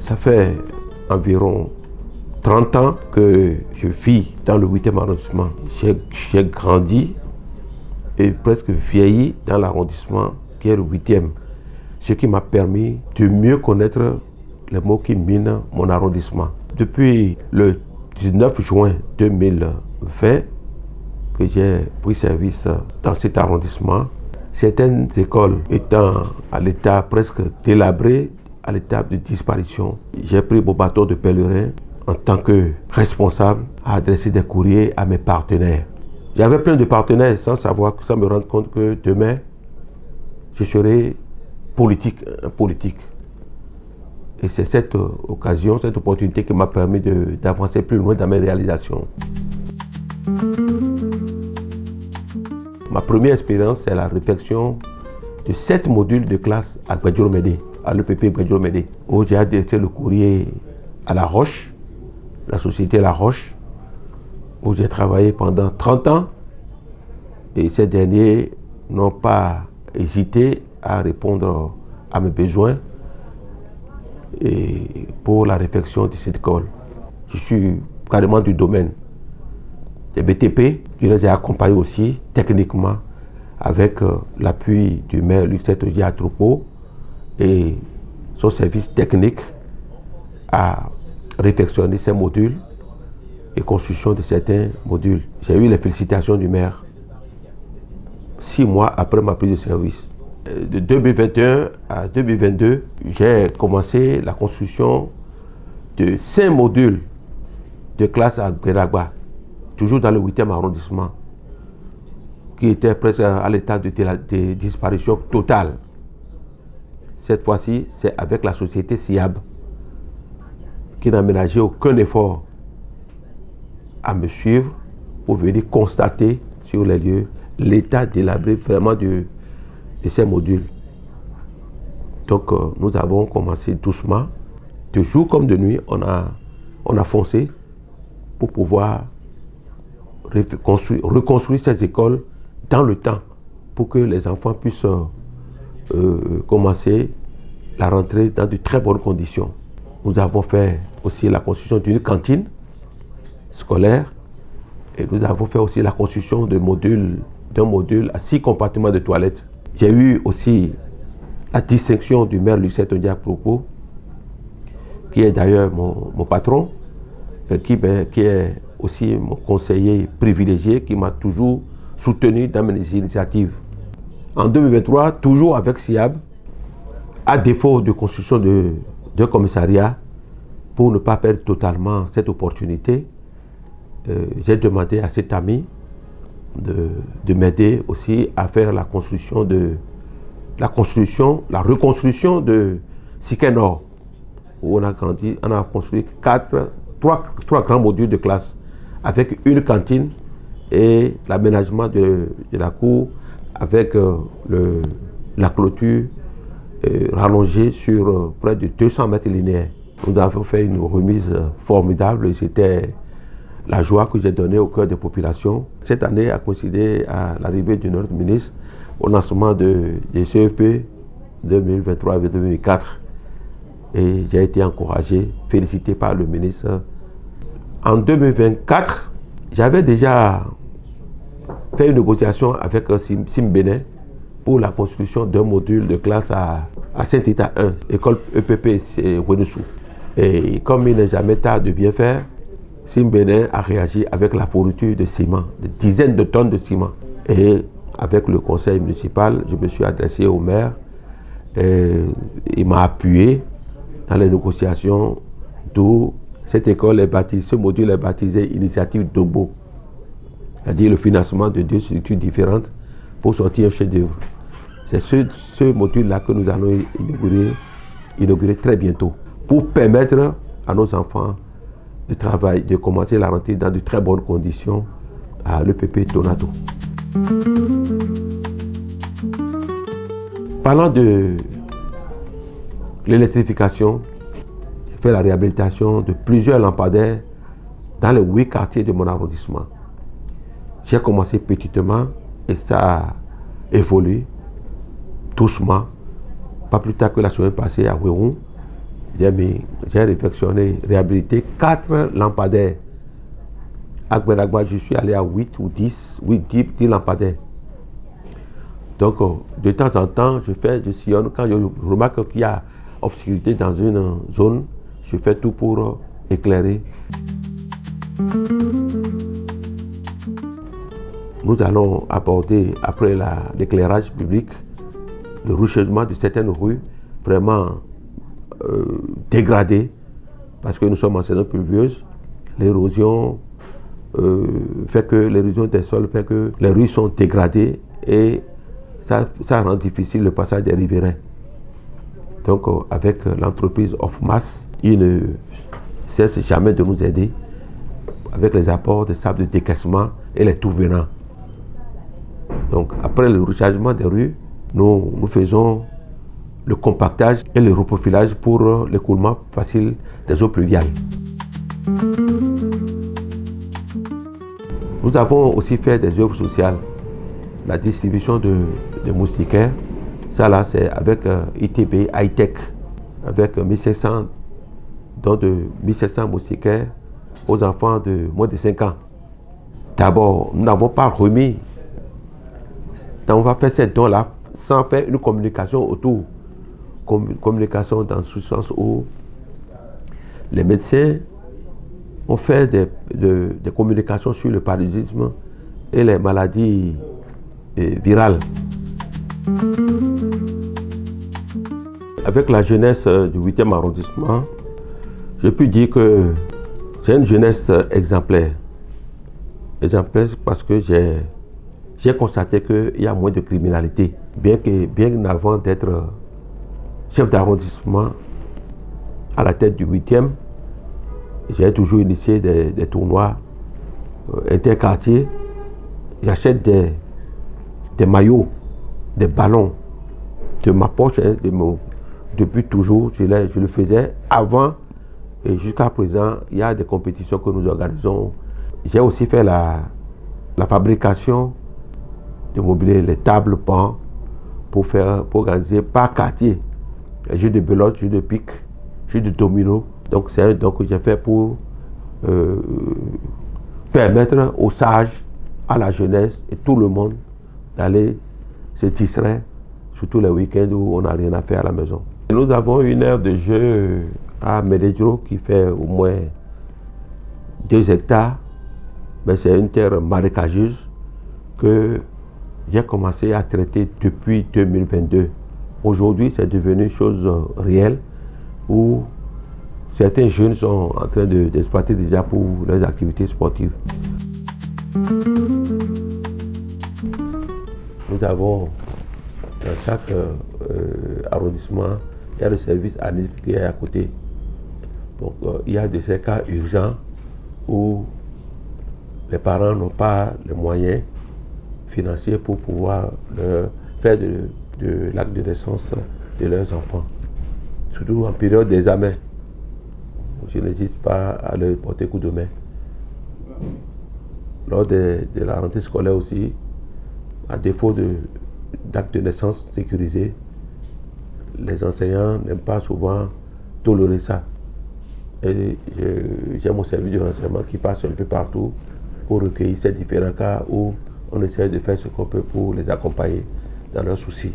Ça fait environ 30 ans que je vis dans le 8e arrondissement. J'ai grandi et presque vieilli dans l'arrondissement qui est le 8e. Ce qui m'a permis de mieux connaître les maux qui minent mon arrondissement. Depuis le 19 juin 2020 que j'ai pris service dans cet arrondissement, certaines écoles étant à l'état presque délabré, à l'état de disparition, j'ai pris mon bâton de pèlerin en tant que responsable à adresser des courriers à mes partenaires. J'avais plein de partenaires sans me rendre compte que demain, je serai politique. Et c'est cette occasion, cette opportunité qui m'a permis d'avancer plus loin dans mes réalisations. Ma première expérience, c'est la réflexion de 7 modules de classe à Guadjoro-Médé, à l'EPP Guadjoro-Médé, où j'ai adressé le courrier à La Roche, la société La Roche, où j'ai travaillé pendant 30 ans. Et ces derniers n'ont pas hésité à répondre à mes besoins et pour la réflexion de cette école. Je suis carrément du domaine des BTP. Je les ai accompagnés aussi techniquement avec l'appui du maire Lucette Odia-Troupeau et son service technique à réfectionner ces modules et construction de certains modules. J'ai eu les félicitations du maire 6 mois après ma prise de service. De 2021 à 2022, j'ai commencé la construction de 5 modules de classe à Guédagba, toujours dans le 8e arrondissement, qui était presque à l'état de disparition totale. Cette fois-ci, c'est avec la société SIAB, qui n'a ménagé aucun effort à me suivre pour venir constater sur les lieux l'état délabré vraiment de ces modules. Donc nous avons commencé doucement, de jour comme de nuit, on a foncé pour pouvoir reconstruire ces écoles dans le temps pour que les enfants puissent commencer la rentrée dans de très bonnes conditions. Nous avons fait aussi la construction d'une cantine scolaire et nous avons fait aussi la construction d'un module à 6 compartiments de toilettes. J'ai eu aussi la distinction du maire Lucette Odia-Troupeau, qui est d'ailleurs mon patron, qui est aussi mon conseiller privilégié, qui m'a toujours soutenu dans mes initiatives. En 2023, toujours avec SIAB, à défaut de construction d'un commissariat, pour ne pas perdre totalement cette opportunité, j'ai demandé à cet ami de m'aider aussi à faire la reconstruction de Siké Nord, où on a construit 3 grands modules de classe avec une cantine et l'aménagement de la cour avec la clôture rallongée sur près de 200 mètres linéaires. Nous avons fait une remise formidable et c'était la joie que j'ai donnée au cœur des populations. Cette année a coïncidé à l'arrivée de notre ministre au lancement des CEP 2023-2024 et j'ai été encouragé, félicité par le ministre. En 2024, j'avais déjà fait une négociation avec Simbénin pour la construction d'un module de classe à Saint-Ita 1, école EPP Wenoussou. Et comme il n'est jamais tard de bien faire, Simbénin a réagi avec la fourniture de ciment, de dizaines de tonnes de ciment. Et avec le conseil municipal, je me suis adressé au maire. Il m'a appuyé dans les négociations, d'où cette école est baptisée, ce module est baptisé Initiative Dobo, c'est-à-dire le financement de 2 structures différentes pour sortir un chef-d'œuvre. C'est ce module-là que nous allons inaugurer très bientôt pour permettre à nos enfants de commencer la rentrée dans de très bonnes conditions à l'EPP Tonato. Parlant de l'électrification, j'ai fait la réhabilitation de plusieurs lampadaires dans les 8 quartiers de mon arrondissement. J'ai commencé petitement Et ça a évolué doucement. Pas plus tard que la semaine passée à Ouéroum, j'ai réflexionné, réhabilité 4 lampadaires. À Gbenagba, je suis allé à 8 ou 10 lampadaires. Donc, de temps en temps, je sillonne. Quand je remarque qu'il y a obscurité dans une zone, je fais tout pour éclairer. Nous allons aborder, après l'éclairage public, le ruchement de certaines rues vraiment dégradées, parce que nous sommes en saison pluvieuse. L'érosion fait que l'érosion des sols fait que les rues sont dégradées et ça rend difficile le passage des riverains. Donc avec l'entreprise Offmas, il ne cesse jamais de nous aider avec les apports de sable de décaissement et les tout venants. Donc après le rechargement des rues, nous faisons le compactage et le reprofilage pour l'écoulement facile des eaux pluviales. Nous avons aussi fait des œuvres sociales, la distribution de moustiquaires. Ça là, c'est avec ITB High-Tech, avec 1500 dons de 1700 moustiquaires aux enfants de moins de 5 ans. D'abord, nous n'avons pas remis. On va faire ces dons-là sans faire une communication autour. Communication dans ce sens où les médecins ont fait des communications sur le paludisme et les maladies virales. Avec la jeunesse du 8e arrondissement, je peux dire que c'est une jeunesse exemplaire. Exemplaire parce que j'ai constaté qu'il y a moins de criminalité. Bien avant d'être chef d'arrondissement à la tête du 8e, j'ai toujours initié des tournois interquartiers. J'achète des maillots, des ballons de ma poche. Depuis toujours, je le faisais avant et jusqu'à présent, il y a des compétitions que nous organisons. J'ai aussi fait la fabrication de mobilier, les tables, bancs, pour organiser par quartier. Jeux de belote, jeux de pique, jeux de domino. Donc c'est un don que j'ai fait pour permettre aux sages, à la jeunesse et tout le monde d'aller se distraire, surtout les week-ends où on n'a rien à faire à la maison. Nous avons une aire de jeu à Médédro qui fait au moins 2 hectares, mais c'est une terre marécageuse que j'ai commencé à traiter depuis 2022. Aujourd'hui, c'est devenu chose réelle où certains jeunes sont en train d'exploiter déjà pour leurs activités sportives. Nous avons dans chaque arrondissement, il y a le service administratif qui est à côté. Donc il y a de ces cas urgents où les parents n'ont pas les moyens financiers pour pouvoir faire de l'acte de naissance de leurs enfants. Surtout en période d'examen. Je n'hésite pas à leur porter coup de main. Lors de la rentrée scolaire aussi, à défaut d'acte de naissance sécurisé, les enseignants n'aiment pas souvent tolérer ça. Et j'ai mon service de renseignement qui passe un peu partout pour recueillir ces différents cas où on essaie de faire ce qu'on peut pour les accompagner dans leurs soucis.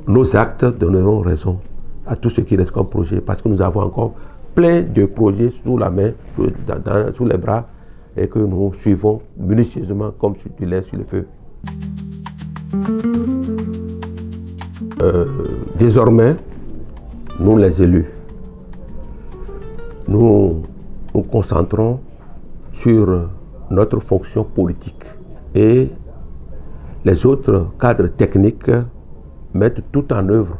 Nos actes donneront raison à tous ceux qui restent comme projet parce que nous avons encore plein de projets sous la main, sous les bras et que nous suivons minutieusement comme du lait sur le feu. Désormais, nous les élus, nous nous concentrons sur notre fonction politique et les autres cadres techniques mettent tout en œuvre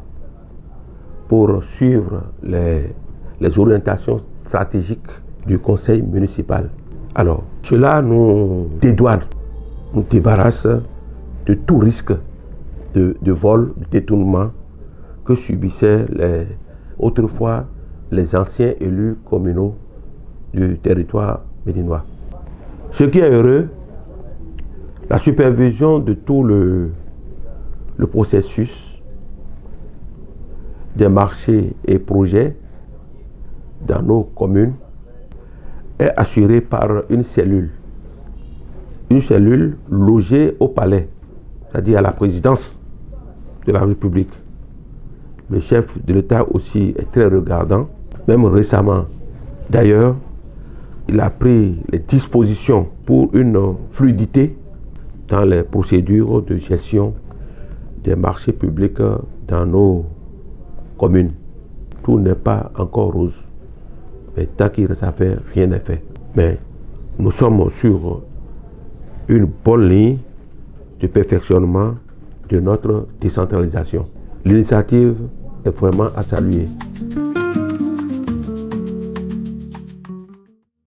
pour suivre les orientations stratégiques du conseil municipal. Alors, cela nous dédouane, nous débarrasse de tout risque de vol, de détournement que subissaient autrefois les anciens élus communaux du territoire médinois. Ce qui est heureux, La supervision de tout le processus des marchés et projets dans nos communes est assurée par une cellule logée au palais, c'est-à-dire à la présidence de la République. Le chef de l'État aussi est très regardant, même récemment. D'ailleurs, il a pris les dispositions pour une fluidité dans les procédures de gestion des marchés publics dans nos communes. Tout n'est pas encore rose, mais tant qu'il reste à faire, rien n'est fait. Mais nous sommes sur une bonne ligne de perfectionnement de notre décentralisation. L'initiative est vraiment à saluer.